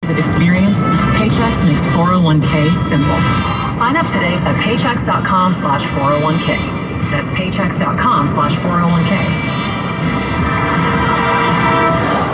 Experience, Paychex makes 401k simple. Sign up today at paychex.com/401k. That's paychex.com/401k.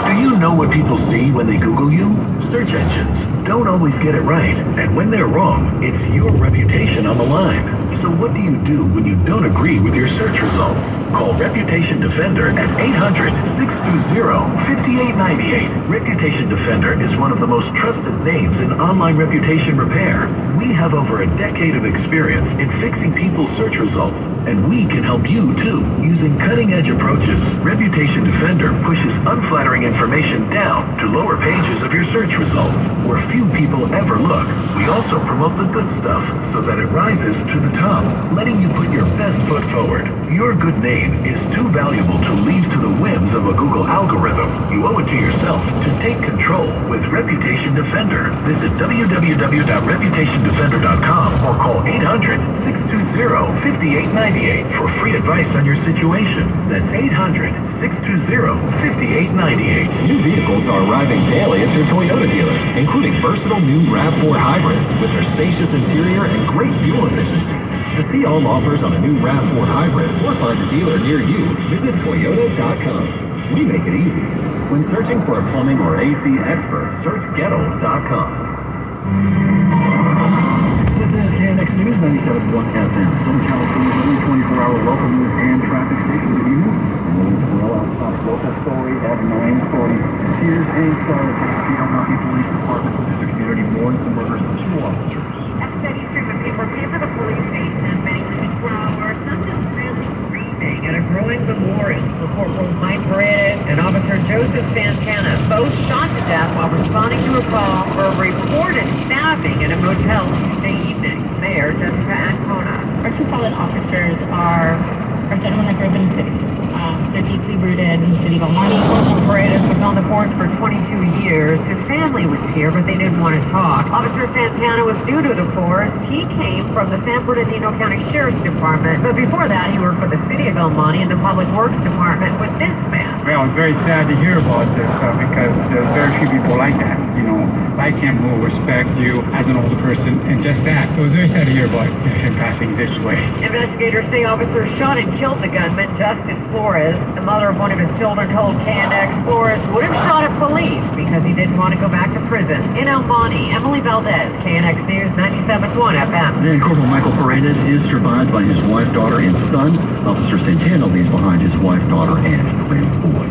Do you know what people see when they Google you? Search engines don't always get it right, and when they're wrong, it's your reputation on the line. So what do you do when you don't agree with your search results? Call Reputation Defender at 800-620-5898. Reputation Defender is one of the most trusted names in online reputation repair. We have over a decade of experience in fixing people's search results, and we can help you too. Using cutting-edge approaches, Reputation Defender pushes unflattering information down to lower pages of your search results, where few people ever look. We also promote the good stuff so that it rises to the top, letting you put your best foot forward. Your good name is too valuable to leave to the whims of a Google algorithm. You owe it to yourself to take control with Reputation Defender. Visit www.reputationdefender.com or call 800-620-5898 for free advice on your situation. That's 800-620-5898. New vehicles are arriving daily at your Toyota dealer, including versatile new RAV4 Hybrid with their spacious interior and great fuel efficiency. To see all offers on a new RAV4 Hybrid or find a dealer near you, visit Toyota.com. We make it easy. When searching for a plumbing or AC expert, search Ghetto.com. This is KNX News 97.1 FM, Southern California's only 24-hour local news and traffic station. Good evening. I'm William Terrell outside local story at 9:40. Tears and sorrow for the Seattle Mountain Police Department who did the community mourns the murders of 2 officers. At steady stream of people came to the police station and many 24 hours, some just really grieving at a growing memorial for Corporal Mike Paredes and Officer Joseph Santana, both shot to death while responding to a call for a reported stabbing in a motel Tuesday evening. Mayor Jessica Ancona. Our 2 fallen officers are gentlemen that grew up in the city. They're deeply rooted in the city of El Monte. Corporal Paredes was on the force for 22 years. His family was here, but they didn't want to talk. Officer Santana was new to the force. He came from the San Bernardino County Sheriff's Department, but before that, he worked for the city of El Monte in the Public Works Department with this man. Well, it's very sad to hear about this because there's very few people like that, like him who will respect you as an older person and just that. So it's very sad to hear about him passing this way. Investigators say officers shot and killed the gunman, Justice Flores. The mother of one of his children told KNX Flores would have shot at police because he didn't want to go back to prison. In El Monte, Emily Valdez, KNX News 97.1 FM. And Corporal Michael Paredes is survived by his wife, daughter, and son. Officer Santana leaves behind his wife, daughter, and 3 boys.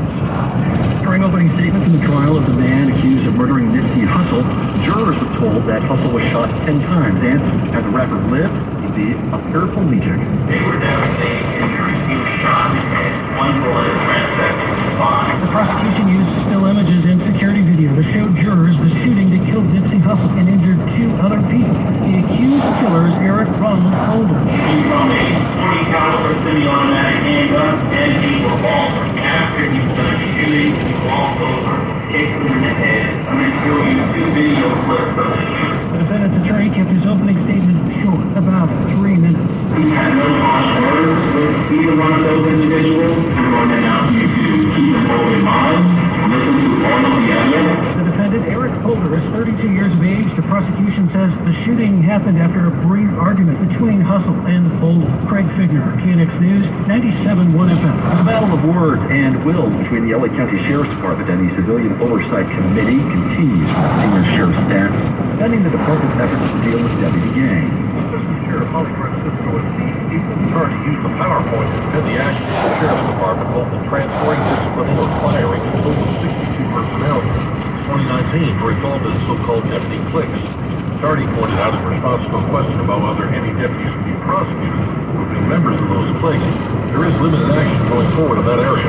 During opening statements in the trial of the man accused of murdering Nipsey Hussle, jurors were told that Hussle was shot 10 times and, as the rapper lived, he'd be a paraplegic. They were devastating injuries. He was shot in the head. 1 bullet transected his spine. The prosecution used still images and security video to show jurors the shooting that killed Nipsey Hussle and injured 2 other people. The accused killer is Eric Ronald Holder. He from a .40 caliber semi-automatic handgun and a revolver. After he was done shooting, he walked over, hit him in the head. I'm going to show you 2 video clips of the shooting. The defendant's attorney kept his opening statement short, about 3 minutes. He had no harsh words with either one of those individuals. We want to ask you to keep an open mind, listen to all of the evidence. The defendant, Eric Holder, is 32 years of age. The prosecution says the shooting happened after a brief argument between Hussle and Holder. Craig Figner, KNX News, 97.1 FM. The battle of words and wills between the LA County Sheriff's Department and the Civilian Oversight Committee continues with senior sheriff staff defending the department's efforts to deal with deputy gangs. Assistant Sheriff Holly Francisco and Steve Eaton's attorney used the PowerPoint to defend the actions of the Sheriff's Department both in transferring, disciplining, or firing a total of 62 personnel since 2019 for involved in so-called deputy cliques. Attorney pointed out in response to a question about whether any deputies would be prosecuted for being members of those cliques, there is limited action going forward in that area.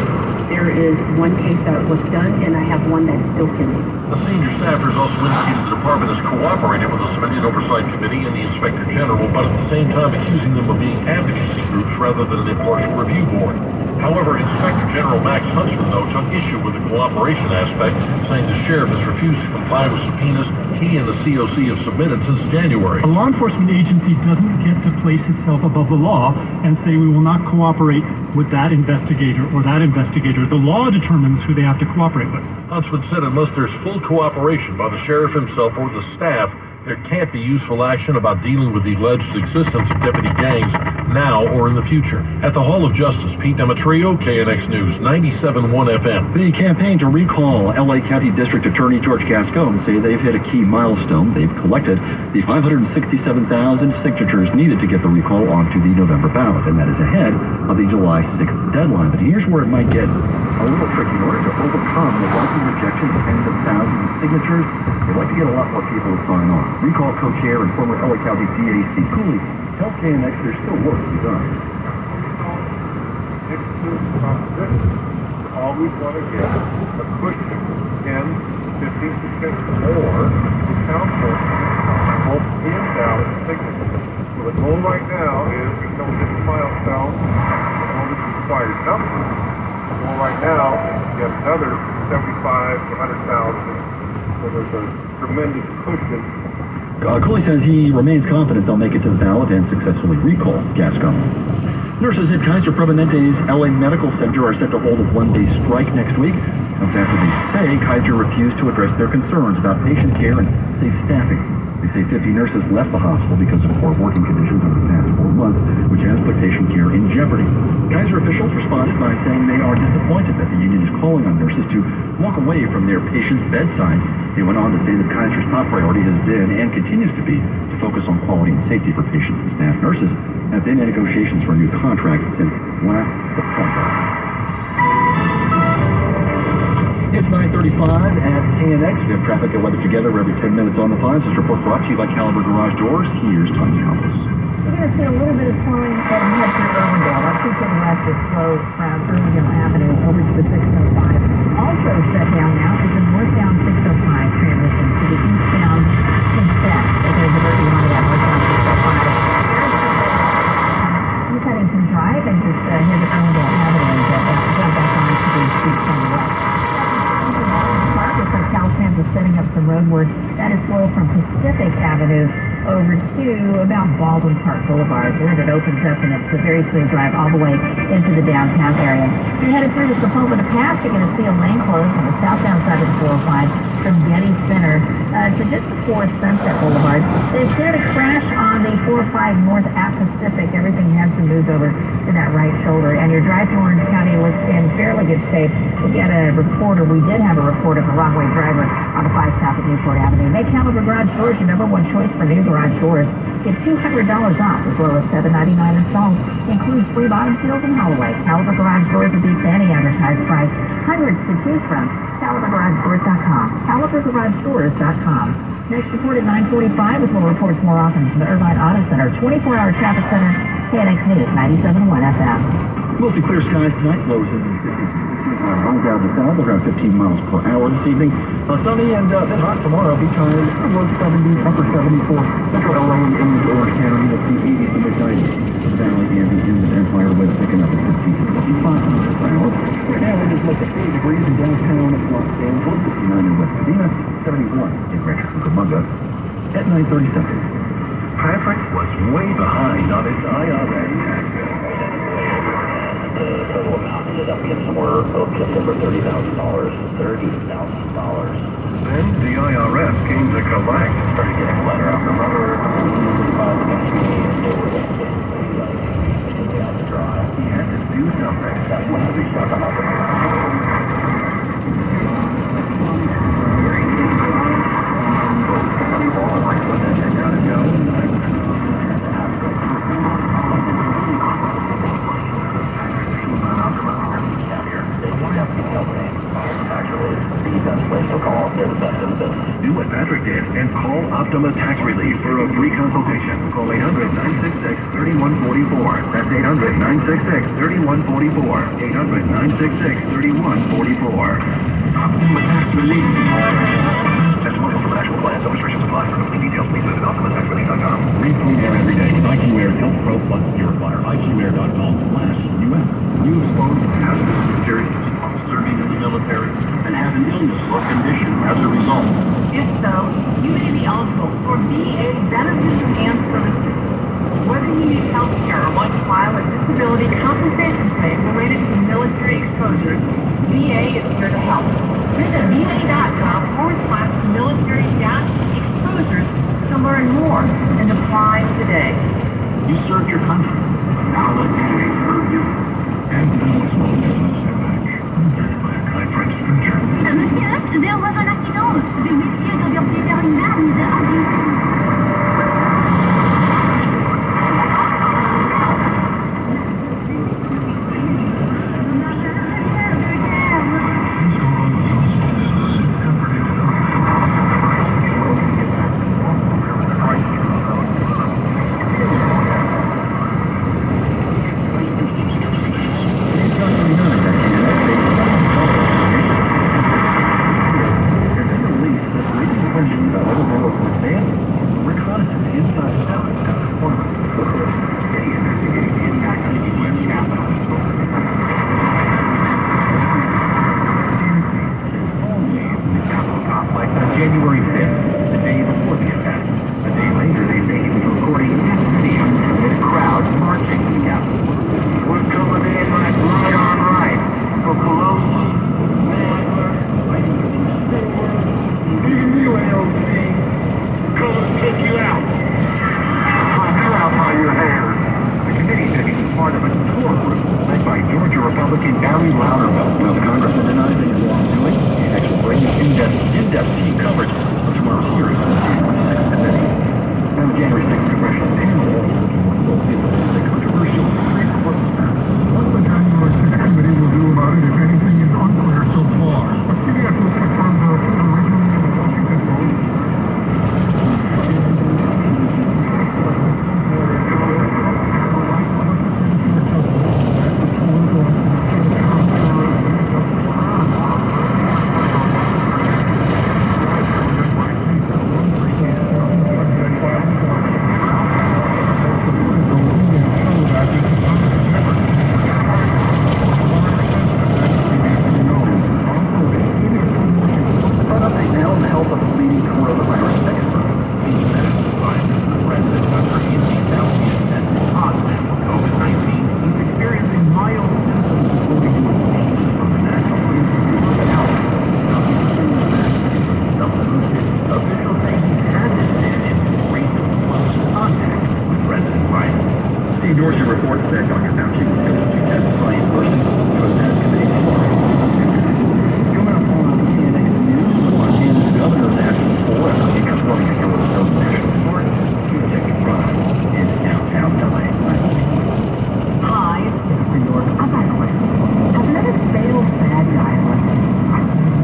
There is 1 case that was done, and I have 1 that's still pending. The senior staffers also indicated the department has cooperated with the Civilian Oversight Committee and the Inspector General, but at the same time accusing them of being advocacy groups rather than an impartial review board. However, Inspector General Max Huntsman, though, took issue with the cooperation aspect, saying the sheriff has refused to comply with subpoenas he and the COC have submitted since January. A law enforcement agency doesn't get to place itself above the law and say we will not cooperate with that investigator or that investigator. The law determines who they have to cooperate with. Huntsman said unless there's full cooperation by the sheriff himself or the staff, there can't be useful action about dealing with the alleged existence of deputy gangs now or in the future. At the Hall of Justice, Pete Demetrio, KNX News, 97.1 FM. The campaign to recall L.A. County District Attorney George Gascon say they've hit a key milestone. They've collected the 567,000 signatures needed to get the recall onto the November ballot, and that is ahead of the July 6th deadline. But here's where it might get a little tricky. In order to overcome the likely rejection of tens of thousands of signatures, they'd like to get a lot more people to sign on. Recall co-chair and former LA County DA Steve Cooley tells KNX there's still work to be done. Always want to get a cushion 10, 15% more to council both in ballot signatures. So the goal right now is until we hit the milestone, the moment the required number. The goal right now is to get another 75 to 100,000. So there's a tremendous cushion. Cooley says he remains confident they'll make it to the ballot and successfully recall Gascon. Nurses at Kaiser Permanente's LA Medical Center are set to hold a one-day strike next week. That's after they say Kaiser refused to address their concerns about patient care and safe staffing. They say 50 nurses left the hospital because of poor working conditions over the past 4 months, which has put patient care in jeopardy. Kaiser officials responded by saying they are disappointed that the union is calling on nurses to walk away from their patients' bedsides. They went on to say that Kaiser's top priority has been and continues to be to focus on quality and safety for patients and staff. Nurses have been in negotiations for a new contract since last September. It's 9:35 at KNX. We have traffic and weather together every 10 minutes on the 5. This report brought to you by Caliber Garage Doors. Here's Tanya House. We're going to see a little bit of slowing as we head through Irwindale. Our 210 west is slow from Irwindale Avenue over to the 605. Also shut down now is the northbound 605 transition to the eastbound instead. There's a mercy on that northbound 605. He's heading from Drive and just head to Irwindale Avenue and jump back onto the streets on the west. Looks like Caltrans is setting up some road work that is slow from Pacific Avenue over to about Baldwin Park Boulevard, where it opens up and it's a very smooth drive all the way into the downtown area. If you're headed through to Sepulveda Pass, you're going to see a lane closed on the southbound side of the 405 from Getty Center to just before Sunset Boulevard. There's been a crash on the 405 north at Pacific. Everything has been moved over to that right shoulder, and your drive to Orange County was in fairly good shape. We did have a report of a wrong-way driver on the 5 south of Newport Avenue. Make Caliber Garage Doors your number one choice for new garage doors. Get $200 off as well as $7.99 installed. Includes free bottom seals and Holloway. Caliber Garage Doors will beat any advertised price. Hundreds to choose from. CaliberGarageDoors.com. CaliberGarageDoors.com. Next report at 9:45 with more reports more often from the Irvine Auto Center. 24-hour traffic center. KNX News 97.1 FM. Mostly clear skies tonight. Lows in the 50s. Winds out of the south around 15 miles per hour this evening. Sunny and a bit hot tomorrow. Beach high low 70s, upper 70s for Central LA and Orange County. We'll see 80s to mid-90s. The Valley and the Dunes Empire wind picking up at 15 to 25 miles per hour. Right now it is like 80 degrees in downtown Los Angeles, 59 in West Covina, 71 in Rancho Cucamonga at 9:37. Patrick was way behind on his IRA tax bill. The total amount ended up being somewhere just over $30,000. $30,000. Then the IRS came to collect. Started getting a letter after letter. Filed against me, and they were going to take me out to dry. He had to do something. That's when the big stuff come up. Do what Patrick did and call Optima Tax Relief for a free consultation. Call 800-966-3144. That's 800-966-3144. 800-966-3144. Optima Tax Relief. Testimonial from an actual client. Some restrictions apply. For complete details, please visit OptimaTaxRelief.com. Read Clean Air every day with IQ Air Health Pro Plus Purifier. IQAir.com/US. New exposed health care or want to file a disability compensation claim related to military exposure, VA is here to help. Visit va.gov/military-exposures to learn more and apply today. You served your country. Now let VA serve you. And now a small business advantage. Backed by a kind French printer. Monsieur, there was an accident. The messieurs doivent faire une bande à January 5th, the day before the attack. A day later, they say he was recording activity with crowds marching to the Capitol. We're coming in like right on right. For Pelosi, Nadler, even you, AOC. Coming to take you out. Find her out by your hair. The committee said he was part of a tour group led by Georgia Republican Barry Loudermilk. Well, the congressman denies any wrongdoing. Next, we'll bring you in-depth team coverage of tomorrow's hearing on the January 6th committee. And the January 6th congressional panel will be the controversial Supreme Court matter. What the January 6th committee will do about it, if anything, is unclear so far. But CBS was confirmed the originally in the Washington Post. Dorsey reports that Dr. Fauci will testify in person to a Senate committee tomorrow. Coming up on CNX News, Montana's governor is asking for and confirming a Yellowstone National Park to protect crime in downtown LA. Hi, it's Jennifer York. I've got a question. Has another failed bad guy lesson?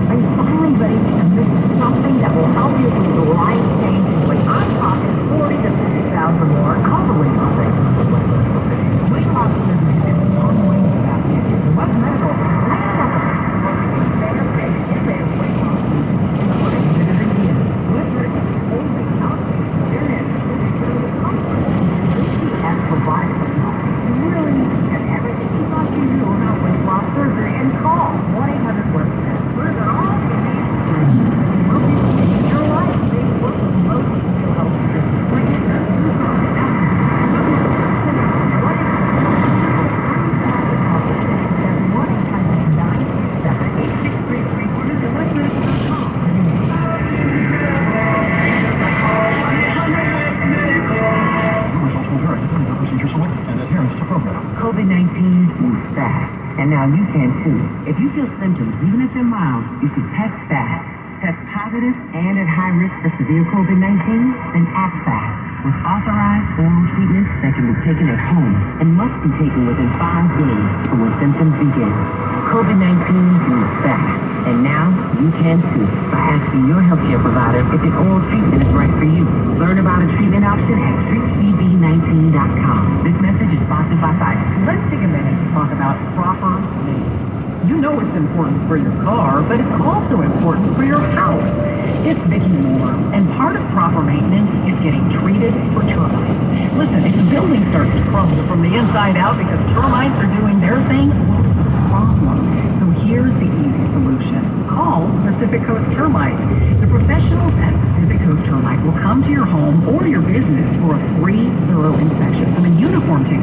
Are you finally ready to commit to something that will help you with the life changing way? I'm talking 40 to 50,000 more. Call the weight loss expert. Weight loss surgery has been long way about it. What's medical? Let's talk about it. Better pay, innovative weight loss solutions. What is it again? Listeners, only outpatient experience with the comfort. Lucy has provided technology. Really, and everything you thought you knew about weight loss surgery, and call 1-800-WORK-SNAP. We're all you need. Help you change your life. They work with most mental health services. Bring it to COVID-19 moves fast, and now you can too. If you feel symptoms, even if they're mild, you should test fast. Test positive and at high risk for severe COVID-19, then act fast with authorized oral treatments that can be taken at home and must be taken within 5 days from when symptoms begin. COVID-19 moves fast, and now you can too by asking your healthcare provider if an oral treatment is right for you. Learn about a treatment option at treatcb19.com. This message is sponsored by Pfizer. Let's take a minute to talk about proper maintenance. You know it's important for your car, but it's also important for your house. It's Vicki Moore, and part of proper maintenance is getting treated for termites. Listen, if the building starts to crumble from the inside out because termites are doing their thing, well, it's a problem. So here's the easy solution. Call Pacific Coast Termite. The professionals at Pacific Coast Termite will come to your home or your business for a free, thorough inspection from a uniformed team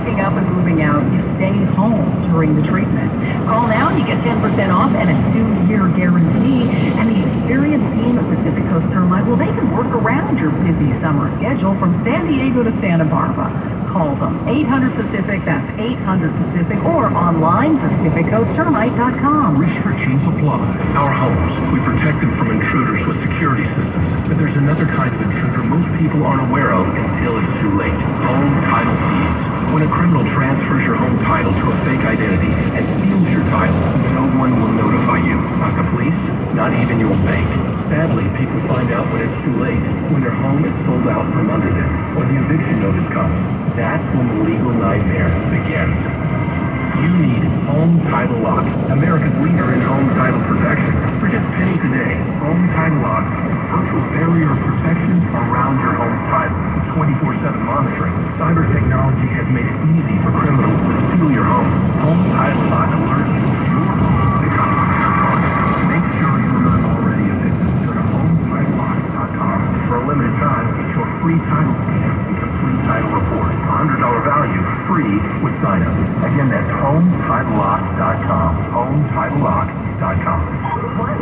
packing up and moving out, you stay home during the treatment. Call now and you get 10% off and a 2-year guarantee. And the experienced team at Pacific Coast Termite, well, they can work around your busy summer schedule from San Diego to Santa Barbara. Call them 800-PACIFIC, that's 800-PACIFIC, or online, PacificCoastTermite.com. Restrictions apply. Our homes, we protect them from intruders with security systems. But there's another kind of intruder most people aren't aware of until it's too late. Home title thieves. When a criminal transfers your home title to a fake identity and steals your title, no one will notify you. Not the police, not even your bank. Sadly, people find out when it's too late, when their home is sold out from under them, or the eviction notice comes. That's when the legal nightmare begins. You need Home Title Lock, America's leader in home title protection. For just pennies a day, Home Title Lock is virtual barrier of protection around your home title. 24/7 monitoring. Cyber technology has made it easy for criminals to steal your home. Home Title Lock alerts you to your home becomes their target. Make sure you're not already a victim. Go to HomeTitleLock.com. For a limited time, get your free title scan and complete title report. $100 value, free with sign up. Again, that's HomeTitleLock.com. HomeTitleLock.com. Right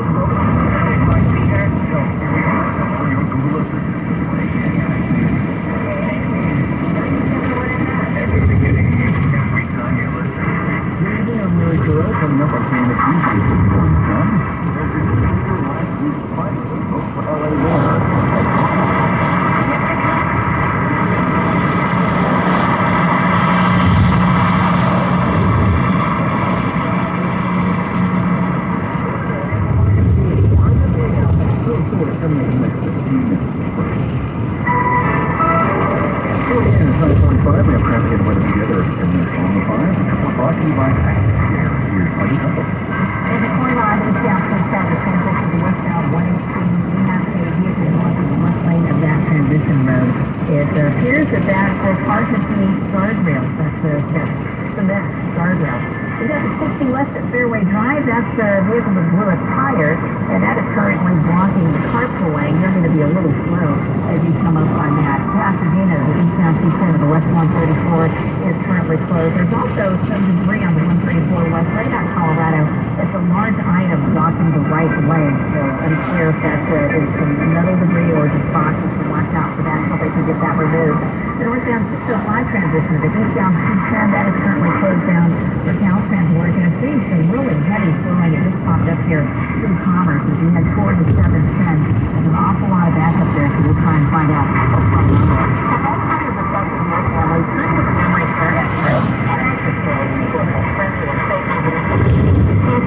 here. So, here we are. For your Google Assistant. Every time you listen. I'm really Terrell coming up on Famous YouTube this morning, John. There's a super last week's finally vote for LA winner. Coming in the next 15 minutes. It's 9:45. We have traffic and weather together in the on the 5. Brought to you by AccuCare. Here's Buddy Couple. In the corner line of South Traffic transition to westbound 118, we have a vehicle north of the left lane of that transition road. It appears that is Argentine guardrails. That's that cement guardrail. We have a 60 west at Fairway Drive. That's the vehicle that blew a tire, and that is currently blocking the carpool lane. You're going to be a little slow as you come up on that. Pasadena, the eastbound 210 of the West 134 is currently closed. There's also some debris on the 134 West Radar, Colorado. It's a large item blocking the right lane, so unclear if that is some metal debris or just boxes, so watch out for that until they can get that removed. The northbound 605 transition to the eastbound 210, that is currently closed down for Cal Transport. We're going to see some really heavy flowing. It just popped up here through Commerce as we head toward the 710. There's an awful lot of backup there, so we'll try and find out what's going on there. All kinds of results in my family, kind of a memory care expert.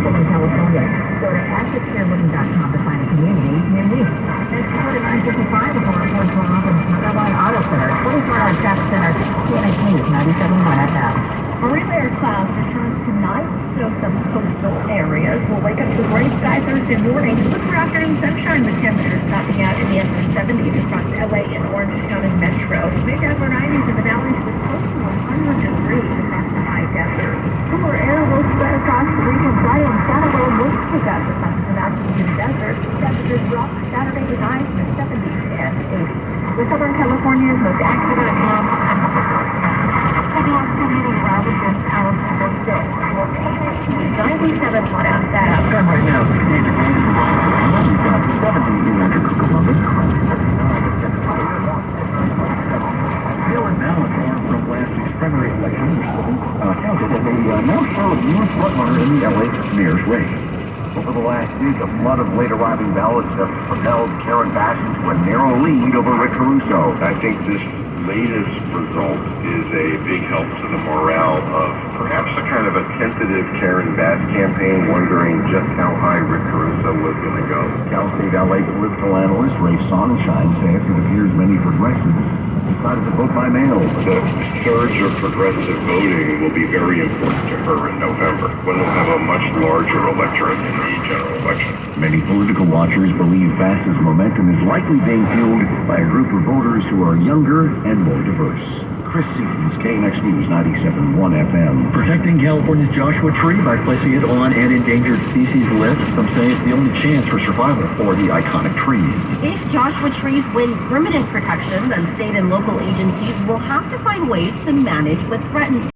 In California. Go to AccuCareLiving.com to find a community near you. Next quarter 9:55 before our report from Irvine Auto Center, 24-hour traffic center, KNX News 97.1 FM. A rare cloud returns tonight, so some coastal areas will wake up to gray sky Thursday morning. Look for afternoon sunshine with temperatures topping out in the upper 70s across LA and Orange County Metro. Big upper 90s in the valleys with close to 100 degrees across the high desert. Cooler air will spread across the region Friday and Saturday. Winds pick up for some of the in the desert. Temperatures drop Saturday with highs in the 70s and 80s. The Southern California's most active and heavy activity around this hour for day. 97 watt out that. Right now, the major gains in Washington. We've got 70 in Columbus. Still in balance from last week's primary election, counted as a now Charlotte new frontrunner in the LA mayor's race. Over the last week, a flood of late arriving ballots have propelled Karen Bass into a narrow lead over Rick Caruso. I think this latest result is a big help to the morale of perhaps a kind of a tentative Karen Bass campaign, wondering just how high Rick Caruso was going to go. Cal State LA political analyst Ray Sonnenschein says it appears many progressives decided to vote by mail. The surge of progressive voting will be very important to her in November, when we'll have a much larger electorate in the general election. Many political watchers believe Bass's momentum is likely being fueled by a group of voters who are younger and more diverse. Chris Stevens, KNX News 97.1 FM. Protecting California's Joshua Tree by placing it on an endangered species list. Some say it's the only chance for survival for the iconic trees. If Joshua trees win permanent protection, then state and local agencies will have to find ways to manage with threatened